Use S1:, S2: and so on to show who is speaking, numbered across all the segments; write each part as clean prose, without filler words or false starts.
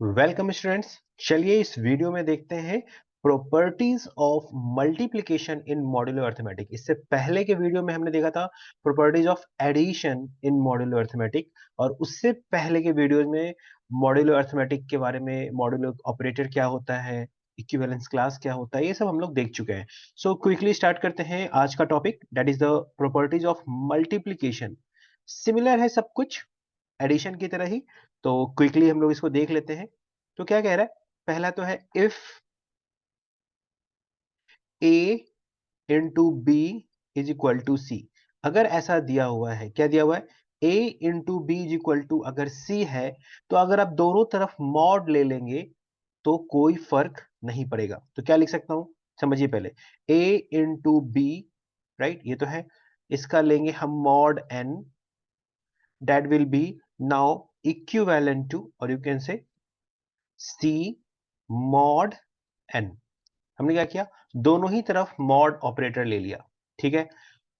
S1: Welcome students. चलिए इस video में देखते हैं properties of multiplication in modular arithmetic. इससे पहले के वीडियो में हमने देखा था properties of addition in modular arithmetic, और उससे पहले के वीडियो में मॉड्यूलर अर्थमेटिक के बारे में, मॉड्यूलर ऑपरेटर क्या होता है, इक्विवेलेंस क्लास क्या होता है, ये सब हम लोग देख चुके हैं। सो क्विकली स्टार्ट करते हैं आज का topic, that is the properties of multiplication. Similar है सब कुछ एडिशन की तरह ही, तो क्विकली हम लोग इसको देख लेते हैं। तो क्या कह रहा है, पहला तो है if a into B is equal to C. अगर ऐसा दिया हुआ है, क्या दिया हुआ है, a into B is equal to अगर c है, तो अगर आप दोनों तरफ मॉड ले लेंगे तो कोई फर्क नहीं पड़ेगा। तो क्या लिख सकता हूं, समझिए पहले, a इंटू बी, राइट, ये तो है, इसका लेंगे हम mod n, that will be now equivalent to, और you can say c mod n। हमने क्या किया, दोनों ही तरफ मॉड ऑपरेटर ले लिया। ठीक है,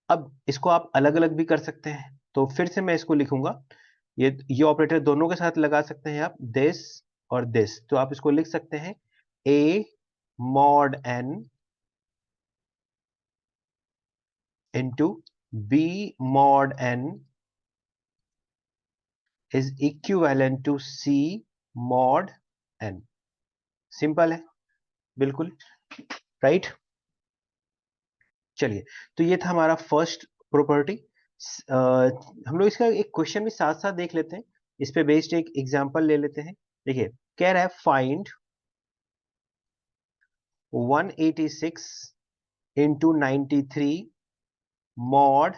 S1: अब इसको आप अलग अलग भी कर सकते हैं, तो फिर से मैं इसको लिखूंगा। ये ऑपरेटर दोनों के साथ लगा सकते हैं आप, दिस और दिस, तो आप इसको लिख सकते हैं a mod n into b mod n is equivalent to c mod n। Simple है, बिल्कुल, राइट। चलिए, तो ये था हमारा फर्स्ट प्रॉपर्टी। हम लोग इसका एक क्वेश्चन भी साथ साथ देख लेते हैं, इस पे बेस्ड एक एग्जांपल ले लेते हैं। देखिए, कह रहा है फाइंड 186 इंटू 93 मॉड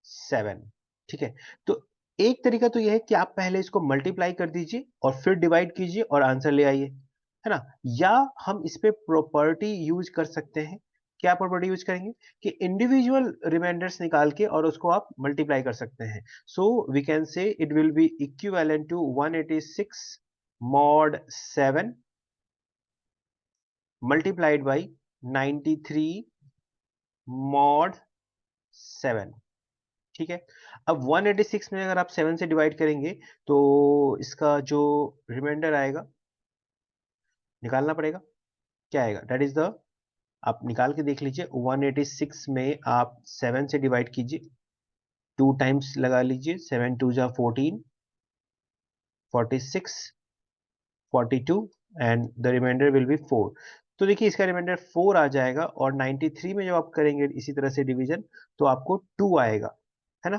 S1: 7। ठीक है, तो एक तरीका तो यह है कि आप पहले इसको मल्टीप्लाई कर दीजिए और फिर डिवाइड कीजिए और आंसर ले आइए, है ना। या हम इस पे प्रॉपर्टी यूज कर सकते हैं। क्या प्रॉपर्टी यूज करेंगे कि इंडिविजुअल रिमाइंडर्स निकाल के और उसको आप मल्टीप्लाई कर सकते हैं। So we can say it will be equivalent to 186 mod 7 multiplied by 93 mod 7। ठीक है, अब 186 में अगर आप 7 से डिवाइड करेंगे तो इसका जो रिमाइंडर आएगा निकालना पड़ेगा। क्या आएगा, दैट इज द, आप निकाल के देख लीजिए, 186 में आप 7 से डिवाइड कीजिए, 2 टाइम्स लगा लीजिए, 7 टू जा 14, 46, 42 and the remainder will be 4। तो देखिए इसका रिमाइंडर 4 आ जाएगा, और 93 में जब आप करेंगे इसी तरह से डिवीजन तो आपको 2 आएगा, है ना।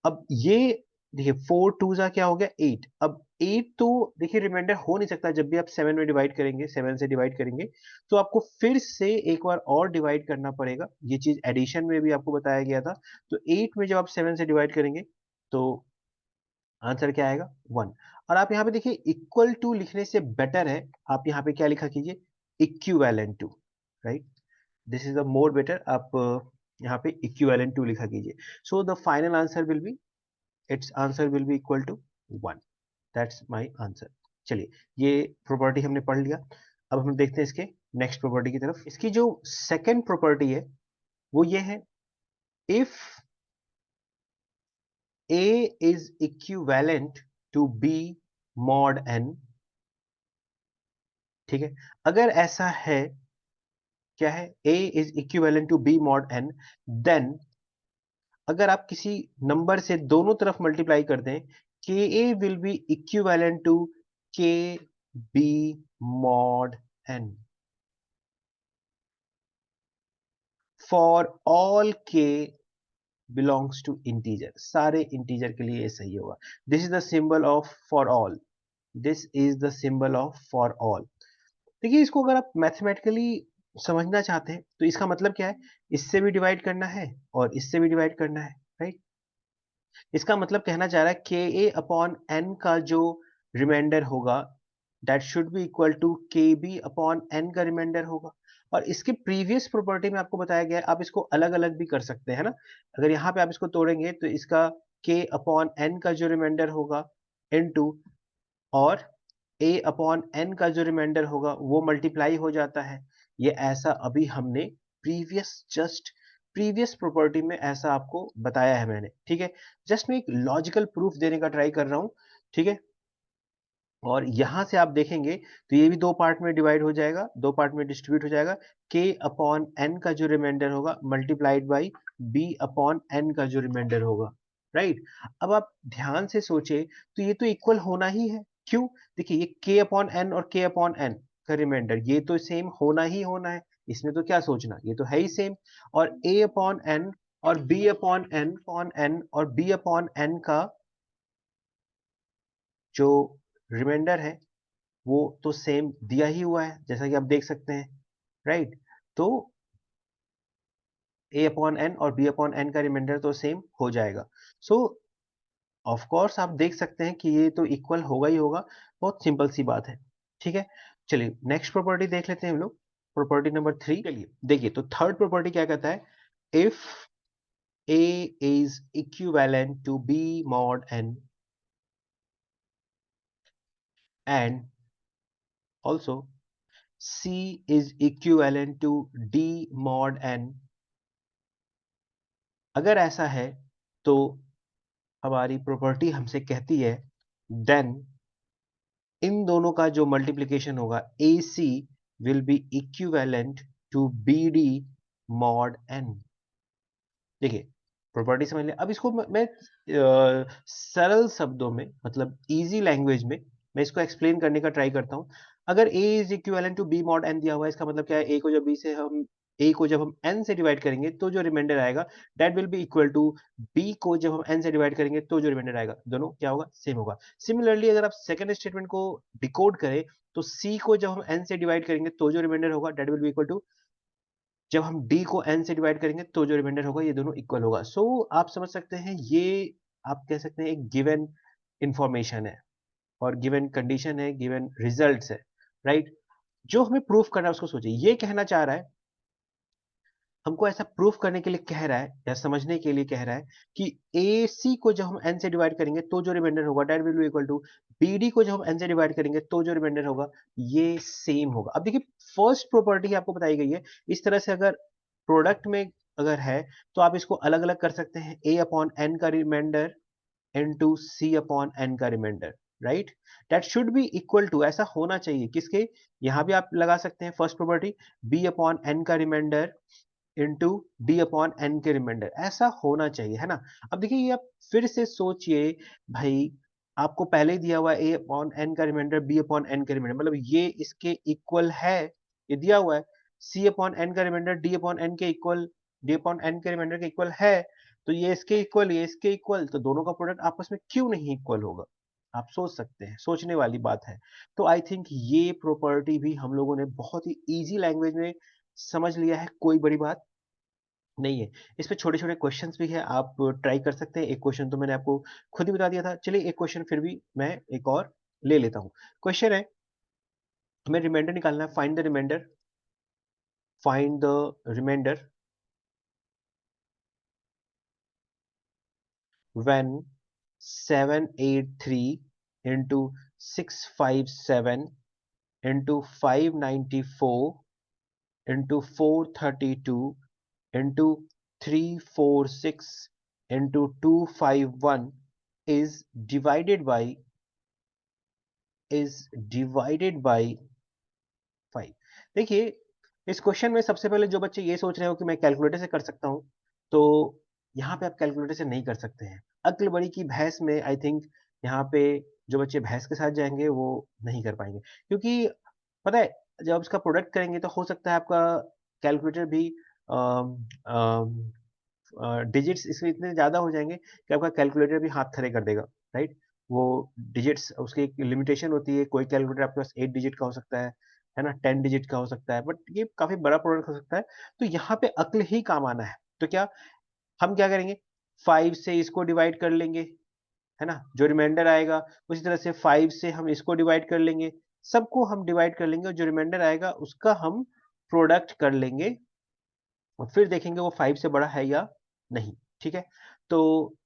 S1: अब ये देखिए 4 टू जा क्या हो गया 8। अब 8 तो देखिए रिमाइंडर हो नहीं सकता, जब भी आप 7 में डिवाइड करेंगे, 7 से डिवाइड करेंगे तो आपको फिर से एक बार और डिवाइड करना पड़ेगा। ये चीज एडिशन में भी आपको बताया गया था। तो 8 में जब आप 7 से डिवाइड करेंगे तो आंसर क्या आएगा, 1। और आप यहाँ पे देखिए इक्वल टू लिखने से बेटर है, आप यहाँ पे क्या लिखा कीजिए, equivalent to, right, this is the more better. आप यहाँ पे इक्विवेलेंट टू लिखा कीजिए। So the final answer will be, its answer will be equal to 1। That's my answer. चलिए, ये प्रॉपर्टी हमने पढ़ लिया। अब हम देखते हैं इसके नेक्स्ट प्रॉपर्टी की तरफ। इसकी जो सेकेंड प्रॉपर्टी है वो ये है, if a is equivalent to b mod n। ठीक है, अगर ऐसा है, क्या है, a is equivalent to b mod n, then अगर आप किसी नंबर से दोनों तरफ मल्टीप्लाई कर दें, ka will be equivalent to kb mod n for all k belongs to integer। सारे इंटीजर के लिए ये सही होगा। This is the symbol of for all, this is the symbol of for all. देखिए इसको अगर आप मैथमेटिकली समझना चाहते हैं तो इसका मतलब क्या है, इससे भी डिवाइड करना है और इससे भी डिवाइड करना है, राइट। इसका मतलब कहना चाह रहा है के ए अपॉन एन का जो रिमाइंडर होगा that should be equal to के बी अपॉन एन का रिमाइंडर होगा। और इसके प्रीवियस प्रॉपर्टी में आपको बताया गया है, आप इसको अलग अलग भी कर सकते हैं ना। अगर यहाँ पे आप इसको तोड़ेंगे तो इसका के अपॉन एन का जो रिमाइंडर होगा इनटू, और a अपॉन n का जो रिमाइंडर होगा वो मल्टीप्लाई हो जाता है। ये ऐसा अभी हमने प्रीवियस प्रॉपर्टी में ऐसा आपको बताया है मैंने, ठीक है। जस्ट मैं एक लॉजिकल प्रूफ देने का ट्राई कर रहा हूं, ठीक है। और यहां से आप देखेंगे तो ये भी दो पार्ट में डिवाइड हो जाएगा, दो पार्ट में डिस्ट्रीब्यूट हो जाएगा। k अपॉन n का जो रिमाइंडर होगा multiplied by b upon n का जो रिमाइंडर होगा, राइट। अब आप ध्यान से सोचे तो ये तो इक्वल होना ही है। क्यों? देखिए ये k अपॉन n और k अपॉन n का रिमाइंडर ये तो सेम होना ही होना है, इसमें तो क्या सोचना, ये तो है ही सेम। और a अपॉन n और b अपॉन n और b अपॉन n का जो रिमाइंडर है वो तो सेम दिया ही हुआ है, जैसा कि आप देख सकते हैं, राइट। तो a अपॉन n और b अपॉन n का रिमाइंडर तो सेम हो जाएगा। सो ऑफ कोर्स आप देख सकते हैं कि ये तो इक्वल होगा ही होगा, बहुत सिंपल सी बात है। ठीक है, चलिए नेक्स्ट प्रॉपर्टी देख लेते हैं हम लोग, प्रॉपर्टी नंबर 3। चलिए देखिए, तो थर्ड प्रॉपर्टी क्या कहता है, if a is equivalent to b mod n and also c is equivalent to d mod n, अगर ऐसा है तो हमारी प्रॉपर्टी हमसे कहती है देन इन दोनों का जो मल्टीप्लिकेशन होगा AC will be equivalent to BD mod n। देखिए प्रॉपर्टी समझ लें, अब इसको मैं सरल शब्दों में मतलब इजी लैंग्वेज में मैं इसको एक्सप्लेन करने का ट्राई करता हूं। अगर a is equivalent to b mod n दिया हुआ है, इसका मतलब क्या है, a को जब हम n से डिवाइड करेंगे तो जो रिमाइंडर आएगा that will be equal to b को जब हम n से डिवाइड करेंगे तो जो रिमाइंडर आएगा, दोनों क्या होगा, सेम होगा। सिमिलरली अगर आप सेकंड स्टेटमेंट को डिकोड करें तो c को जब हम n से डिवाइड करेंगे तो जो रिमाइंडर होगा that will be equal to जब हम d को n से डिवाइड करेंगे तो जो रिमाइंडर होगा, ये दोनों इक्वल होगा। सो आप समझ सकते हैं ये आप कह सकते हैं एक गिवन इंफॉर्मेशन है और गिवन कंडीशन है, गिवन रिजल्ट्स है, राइट। जो हमें प्रूफ करना है उसको सोचिए, ये कहना चाह रहा है, हमको ऐसा प्रूफ करने के लिए कह रहा है या समझने के लिए कह रहा है कि AC को जब हम n से डिवाइड करेंगे तो जो रिमाइंडर होगा that will be equal to BD को जब हम n से डिवाइड करेंगे तो जो रिमाइंडर होगा ये सेम होगा। अब देखिए फर्स्ट प्रॉपर्टी आपको बताई गई है, इस तरह से अगर प्रोडक्ट में अगर है तो आप इसको अलग अलग कर सकते हैं, A अपॉन n का remainder into C upon n का remainder, right. That should be equal to, ऐसा होना चाहिए किसके, यहां भी आप लगा सकते हैं first property B upon n का remainder into d upon n के रिमाइंडर, ऐसा होना चाहिए, है ना। अब देखिए ये आप फिर से सोचिए भाई, आपको पहले ही दिया हुआ है ए अपॉन एन का रिमाइंडर बी अपॉन एन का रिमाइंडर, मतलब ये इसके इक्वल है, ये दिया हुआ है। सी अपॉन एन का रिमाइंडर डी अपॉन एन के इक्वल, डी अपॉन एन के रिमाइंडर के इक्वल है, तो ये इसके इक्वल, ये इसके इक्वल, तो दोनों का प्रोडक्ट आपस में क्यों नहीं इक्वल होगा, आप सोच सकते हैं, सोचने वाली बात है। तो आई थिंक ये प्रॉपर्टी भी हम लोगों ने बहुत ही इजी लैंग्वेज में समझ लिया है, कोई बड़ी बात नहीं है। इस पे छोटे-छोटे क्वेश्चंस भी हैं, आप ट्राई कर सकते हैं। एक क्वेश्चन तो मैंने आपको खुद ही बता दिया था। चलिए एक क्वेश्चन फिर भी मैं एक और ले लेता हूँ। क्वेश्चन है, हमें रिमाइंडर निकालना है, find the remainder when 783 into 657 into 594 into 432 into 346 into 251 is divided by 5। देखिए इस क्वेश्चन में सबसे पहले जो बच्चे ये सोच रहे हो कि मैं कैलकुलेटर से कर सकता हूं, तो यहाँ पे आप कैलकुलेटर से नहीं कर सकते हैं। अक्ल बड़ी की भैंस में आई थिंक यहाँ पे जो बच्चे भैंस के साथ जाएंगे वो नहीं कर पाएंगे, क्योंकि पता है जब इसका प्रोडक्ट करेंगे तो हो सकता है आपका कैलकुलेटर भी डिजिट्स इसमें इतने ज़्यादा हो जाएँगे कि आपका कैलकुलेटर भी हाथ खड़े कर देगा, राइट? वो डिजिट्स उसकी एक लिमिटेशन होती है, कोई कैलकुलेटर आपके पास 8 डिजिट का हो सकता है ना? 10 डिजिट का हो सकता है, बट ये काफ़ी बड़ा प्रोडक्ट हो सकता है, तो यहाँ पे अक्ल ही काम आना है। तो क्या हम क्या करेंगे, 5 से इसको डिवाइड कर लेंगे, है ना? जो रिमाइंडर आएगा, उसी तरह से 5 से हम इसको डिवाइड कर लेंगे, सबको हम डिवाइड कर लेंगे और जो रिमाइंडर आएगा उसका हम प्रोडक्ट कर लेंगे और फिर देखेंगे वो 5 से बड़ा है या नहीं, ठीक है? तो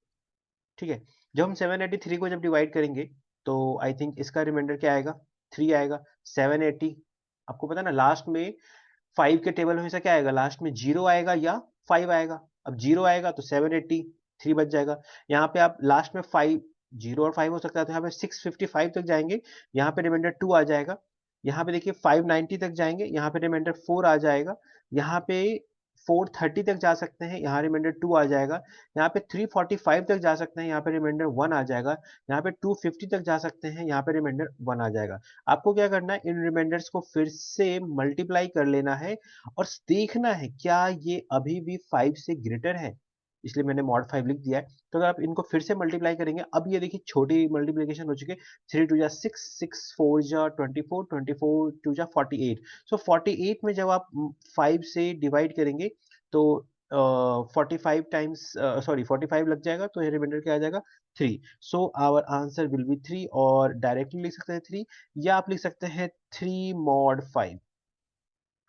S1: ठीक है, जब हम 783 को जब डिवाइड करेंगे, तो आई थिंक इसका रिमाइंडर क्या आएगा? 3 आएगा। 780 आपको पता है ना लास्ट में 5 के टेबल में हमेशा क्या आएगा? लास्ट में 0 आएगा या 5 आएगा। अब 0 आएगा तो 780, 3 बच जाएगा। यहाँ पे आप लास्ट में 5 0 और 5 हो सकता है, तो यहाँ पे 655 तक जाएंगे, यहाँ पे रिमाइंडर 2 आ जाएगा। यहाँ पे देखिए 590 तक जाएंगे, यहाँ पे रिमाइंडर 4 आ जाएगा। यहाँ पे 430 तक जा सकते हैं, यहाँ रिमाइंडर 2 आ जाएगा। यहाँ पे 345 तक जा सकते हैं, यहाँ पे रिमाइंडर 1 आ जाएगा। यहाँ पे 250 तक जा सकते हैं, यहाँ पे रिमाइंडर 1 आ जाएगा। आपको क्या करना है, इन रिमाइंडर्स को फिर से मल्टीप्लाई कर लेना है और देखना है क्या ये अभी भी 5 से ग्रेटर है, इसलिए मैंने मॉड 5 लिख दिया है। तो अगर आप इनको फिर से मल्टीप्लाई करेंगे, अब ये देखिए छोटी मल्टीप्लिकेशन हो चुकी है, 3 टू जा 6, 6 4 जा 24, 24 टू जा 48। सो 48 में जब आप 5 से डिवाइड करेंगे तो 45 टाइम्स, सॉरी 45 लग जाएगा, तो रिमाइंडर क्या आ जाएगा, 3। So our answer will be 3, और डायरेक्टली लिख सकते हैं 3, या आप लिख सकते हैं 3 मॉड 5,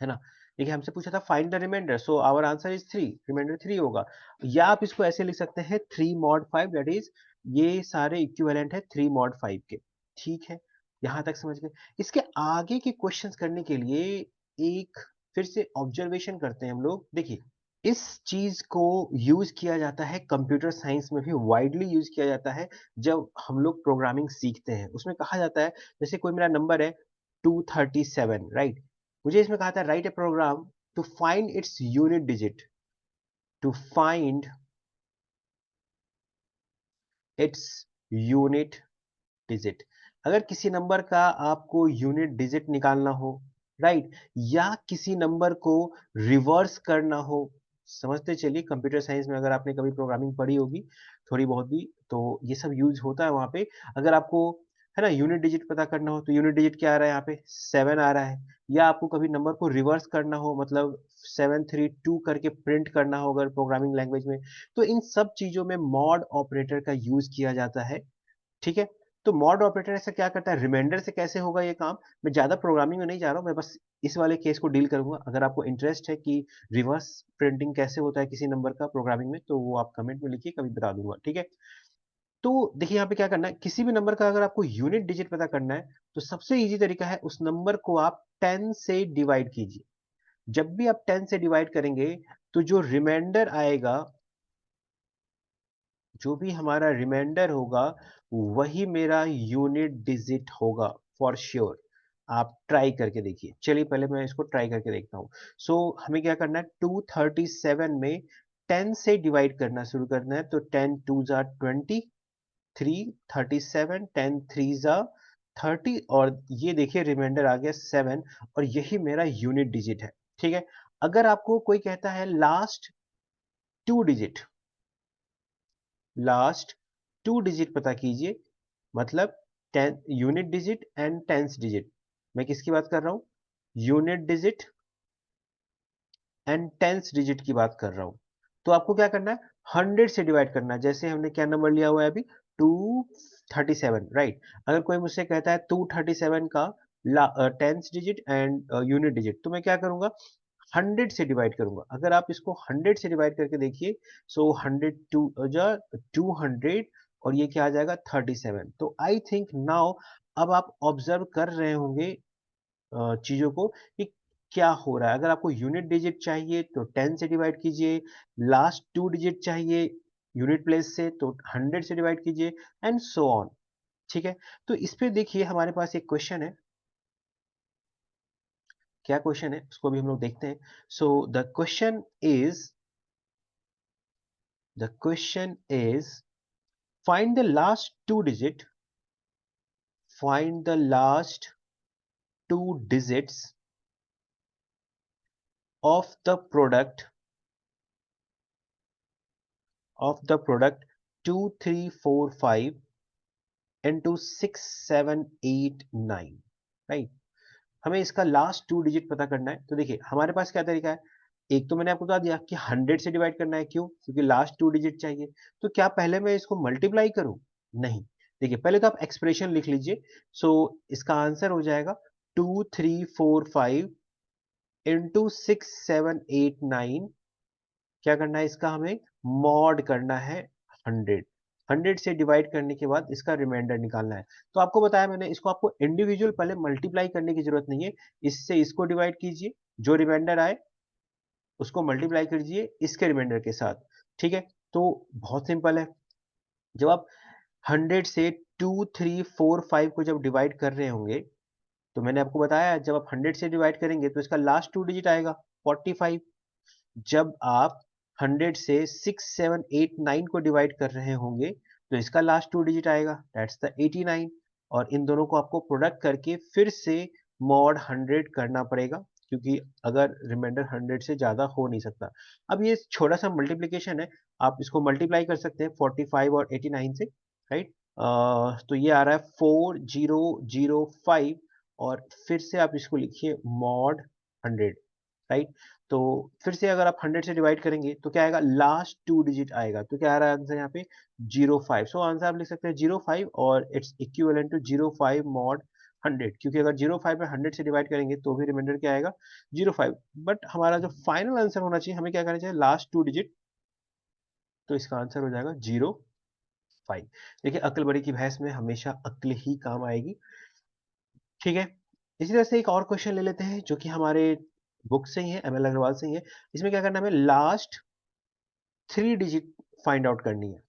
S1: है ना। देखिए हमसे पूछा था find the remainder, so our answer is 3, remainder 3 होगा। या आप इसको ऐसे लिख सकते हैं 3 मॉड 5, दैट इज ये सारे इक्विवेलेंट है 3 मॉड 5 के। ठीक है, यहां तक समझ गए। इसके आगे के क्वेश्चंस करने के लिए एक फिर से ऑब्जर्वेशन करते हैं हम लोग। देखिए इस चीज को यूज किया जाता है कंप्यूटर साइंस में भी, वाइडली यूज किया जाता है जब हम लोग प्रोग्रामिंग सीखते हैं। उसमें कहा जाता है, जैसे कोई मेरा नंबर है 237, राइट, मुझे इसमें कहा था write a program to find its unit digit, to find its unit digit. अगर किसी नंबर का आपको यूनिट डिजिट निकालना हो, राइट, या किसी नंबर को रिवर्स करना हो, समझते चलिए कंप्यूटर साइंस में अगर आपने कभी प्रोग्रामिंग पढ़ी होगी थोड़ी बहुत भी, तो ये सब यूज होता है वहां पे। अगर आपको, है ना, यूनिट डिजिट पता करना हो, तो यूनिट डिजिट क्या आ रहा है, यहाँ पे 7 आ रहा है। या आपको कभी नंबर को रिवर्स करना हो, मतलब 732 करके प्रिंट करना हो अगर प्रोग्रामिंग लैंग्वेज में, तो इन सब चीजों में मॉड ऑपरेटर का यूज किया जाता है। ठीक है, तो मॉड ऑपरेटर ऐसा क्या करता है, रिमाइंडर से कैसे होगा ये काम, मैं ज्यादा प्रोग्रामिंग में नहीं जा रहा हूँ, मैं बस इस वाले केस को डील करूंगा। अगर आपको इंटरेस्ट है कि रिवर्स प्रिंटिंग कैसे होता है किसी नंबर का प्रोग्रामिंग में, तो वो आप कमेंट में लिखिए, कभी बता दूंगा। ठीक है, तो देखिए यहाँ पे क्या करना है, किसी भी नंबर का अगर आपको यूनिट डिजिट पता करना है, तो सबसे इजी तरीका है उस नंबर को आप 10 से डिवाइड कीजिए। जब भी आप 10 से डिवाइड करेंगे, तो जो रिमाइंडर आएगा, जो भी हमारा रिमाइंडर होगा, वही मेरा यूनिट डिजिट होगा फॉर श्योर। आप ट्राई करके देखिए। चलिए पहले मैं इसको ट्राई करके देखता हूँ। सो हमें क्या करना है, 237 में 10 से डिवाइड करना शुरू करना है, तो 10 टू जा 20, 337, 10 थ्री जा 30, और ये देखिए रिमाइंडर आ गया 7, और यही मेरा यूनिट डिजिट है। ठीक है, अगर आपको कोई कहता है last two digit, last two digit पता कीजिए, मतलब 10 unit digit and tens digit. मैं किसकी बात कर रहा हूं, unit digit and tens digit की बात कर रहा हूं। तो आपको क्या करना है, 100 से डिवाइड करना है। जैसे हमने क्या नंबर लिया हुआ है अभी, 237, राइट। अगर कोई मुझसे कहता है 237 का tens digit and unit digit, तो मैं क्या करूंगा, 100 से डिवाइड करूंगा। अगर आप इसको 100 से डिवाइड करके देखिए, सो 100 टू जा 200, और ये क्या आ जाएगा, 37। तो आई थिंक नाउ अब आप ऑब्जर्व कर रहे होंगे चीजों को कि क्या हो रहा है। अगर आपको यूनिट डिजिट चाहिए तो 10 से डिवाइड कीजिए, लास्ट टू डिजिट चाहिए यूनिट प्लेस से तो 100 से डिवाइड कीजिए, एंड सो ऑन। ठीक है, तो इस पे देखिए हमारे पास एक क्वेश्चन है। क्या क्वेश्चन है उसको भी हम लोग देखते हैं। So the question is find the last two digit find the last two digits of the product 2345 into 6789, right. हमें इसका लास्ट टू डिजिट पता करना है। तो देखिए हमारे पास क्या तरीका है, एक तो मैंने आपको बता दिया कि 100 से डिवाइड करना है, क्यों, क्योंकि लास्ट टू डिजिट चाहिए। तो क्या पहले मैं इसको मल्टीप्लाई करूं, नहीं, देखिए पहले तो आप एक्सप्रेशन लिख लीजिए। सो इसका आंसर हो जाएगा 2345 इंटू 6789। क्या करना है, इसका हमें मॉड करना है 100। 100 से डिवाइड करने के बाद इसका रिमाइंडर निकालना है। तो आपको बताया मैंने, इसको आपको इंडिविजुअल पहले मल्टीप्लाई करने की जरूरत नहीं है। इससे इसको डिवाइड कीजिए, जो रिमाइंडर आए उसको मल्टीप्लाई कीजिए इसके रिमाइंडर के साथ। ठीक है, तो बहुत सिंपल है। जब आप 100 से 2 3 4 5 को जब डिवाइड कर रहे होंगे, तो मैंने आपको बताया जब आप 100 से डिवाइड करेंगे तो इसका लास्ट 2 डिजिट आएगा 45। जब आप 100 से 6 7 8 9 को डिवाइड कर रहे होंगे तो इसका लास्ट 2 डिजिट आएगा, दैट्स द 89। और इन दोनों को आपको प्रोडक्ट करके फिर से मॉड 100 करना पड़ेगा, क्योंकि अगर रिमाइंडर 100 से ज्यादा हो नहीं सकता। अब ये छोटा सा मल्टीप्लिकेशन है, आप इसको मल्टीप्लाई कर सकते हैं 45 और 89 से, राइट। तो ये आ रहा है 4005, और फिर से आप इसको लिखिए मॉड 100, राइट। तो फिर से अगर आप 100 से डिवाइड करेंगे तो क्या आएगा, लास्ट 2 डिजिट आएगा, तो क्या आ रहा है आंसर यहाँ पे 05। सो आंसर आप लिख सकते हैं 05, और इट्स इक्विवेलेंट टू 05 मॉड 100, क्योंकि अगर 05 में 100 से डिवाइड करेंगे तो भी रिमाइंडर क्या आएगा 05। बट हमारा जो फाइनल आंसर होना चाहिए, हमें क्या करना चाहिए, लास्ट 2 डिजिट, तो इसका आंसर हो जाएगा 05। देखिए अक्ल बड़ी की भैंस में हमेशा अक्ल ही काम आएगी, ठीक है। इसी तरह से एक और क्वेश्चन ले लेते हैं जो कि हमारे बुक से ही है, एमएल अग्रवाल से ही है। इसमें क्या करना है, हमें लास्ट 3 डिजिट फाइंड आउट करनी है।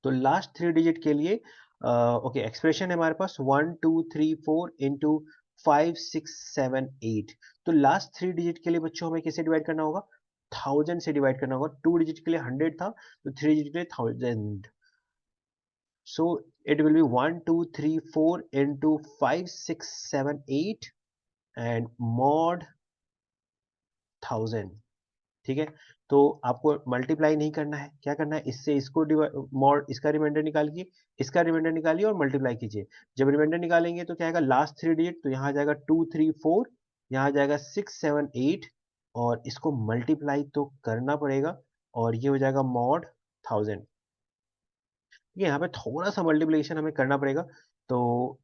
S1: तो लास्ट 3 डिजिट के लिए ओके, एक्सप्रेशन है हमारे पास 1 2 3 4 इंटू 5 6 7 8। तो लास्ट 3 डिजिट के लिए बच्चों हमें किसे डिवाइड करना होगा, 1000 से डिवाइड करना होगा। 2 डिजिट के लिए 100 था, तो 3 डिजिट के लिए 1000। So it will be 1 2 3 4 into 5 6 7 8 and mod 1000, ठीक है। तो आपको मल्टीप्लाई नहीं करना है, क्या करना है, इससे इसको मॉड, इसका रिमाइंडर निकालिए, इसका रिमाइंडर निकालिए और मल्टीप्लाई कीजिए। जब रिमाइंडर निकालेंगे तो क्या आएगा, लास्ट 3 डिजिट, तो यहाँ आ जाएगा 2 3 4, यहाँ आ जाएगा 6 7 8, और इसको मल्टीप्लाई तो करना पड़ेगा, और ये हो जाएगा मॉड 1000। ये यहाँ पे थोड़ा सा मल्टीप्लिकेशन हमें करना पड़ेगा। तो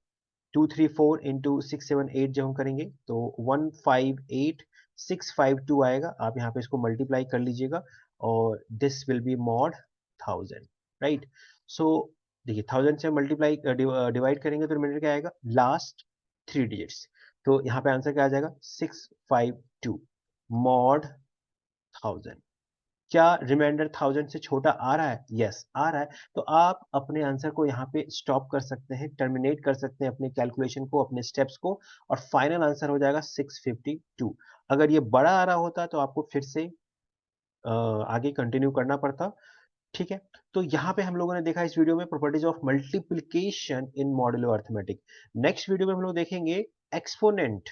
S1: 234 इंटू 678 जब हम करेंगे तो 158652 आएगा। आप यहाँ पे इसको मल्टीप्लाई कर लीजिएगा, और this will be mod 1000, right. So देखिए 1000 से मल्टीप्लाई डिवाइड करेंगे तो रिमाइंडर क्या आएगा, लास्ट 3 डिजिट्स। तो यहाँ पे आंसर क्या आ जाएगा 652 मॉड 1000। क्या रिमाइंडर 1000 से छोटा आ रहा है, यस आ रहा है। तो आप अपने आंसर को यहाँ पे स्टॉप कर सकते हैं, टर्मिनेट कर सकते हैं अपने कैलकुलेशन को, अपने स्टेप्स को, और फाइनल आंसर हो जाएगा 652। अगर ये बड़ा आ रहा होता तो आपको फिर से आगे कंटिन्यू करना पड़ता, ठीक है। तो यहाँ पे हम लोगों ने देखा इस वीडियो में properties of multiplication in modulo arithmetic. Next video में हम लोग देखेंगे एक्सपोनेंट।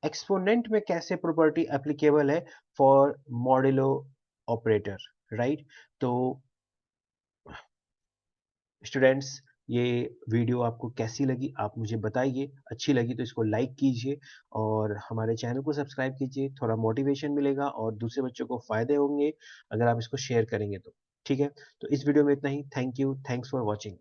S1: एक्सपोनेंट में कैसे प्रॉपर्टी एप्लीकेबल है फॉर मॉड्यूलो ऑपरेटर, राइट। तो स्टूडेंट्स, ये वीडियो आपको कैसी लगी आप मुझे बताइए। अच्छी लगी तो इसको लाइक कीजिए, और हमारे चैनल को सब्सक्राइब कीजिए, थोड़ा मोटिवेशन मिलेगा और दूसरे बच्चों को फायदे होंगे अगर आप इसको शेयर करेंगे तो, ठीक है। तो इस वीडियो में इतना ही। Thank you, thanks for watching.